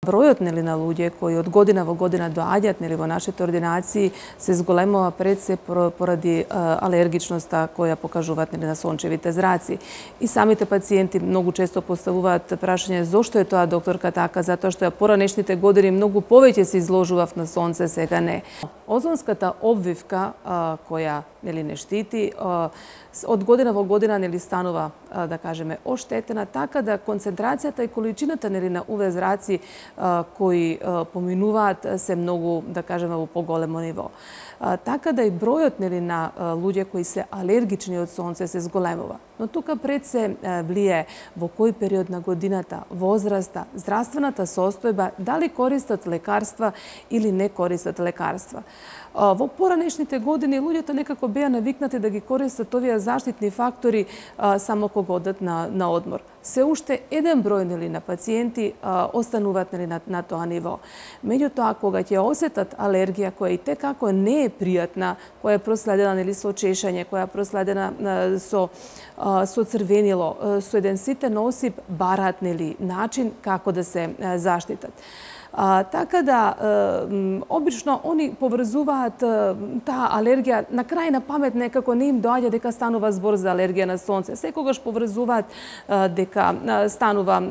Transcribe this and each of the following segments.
Broјот на луѓе кои од година во година доаѓаат во нашите ординации се зголемува пред се поради алергичноста која покажуваат на сончевите зраци. И самите пациенти многу често поставуваат прашање зошто е тоа, докторка, така, затоа што ја поранешните години многу повеќе се изложував на сонце, сега не. Озонската обвивка која не штити од година во година станува, да кажеме, оштетена, така да концентрацијата и количината на UV зраци кои поминуваат се многу, да кажеме, во поголемо ниво. Така да и бројот на луѓе кои се алергични од сонце се зголемува. Но тука пред се влие во кој период на годината, возраста, здравствената состојба, дали користат лекарства или не користат лекарства. Во поранешните години луѓето некако беа навикнати да ги користат овие заштитни фактори само кога одат на одмор. Се уште еден број на пациенти остануваат на тоа ниво. Меѓутоа, кога ќе осетат алергија која и текако не е пријатна, која е проследена со чешање, која е проследена со црвенило, со еден ситен осип, бараат начин како да се заштитат. Така да, обично, они поврзуваат таа алергија, на крај на памет некако не им доаѓа дека станува збор за алергија на сонце. Секогаш поврзуваат дека станува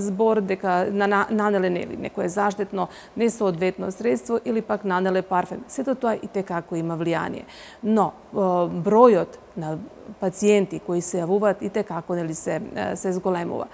збор дека нанеле некое заштитно несоодветно средство или пак нанеле парфем. Сето тоа и текако има влијание. Но бројот на пациенти кои се јавуваат и текако се зголемува.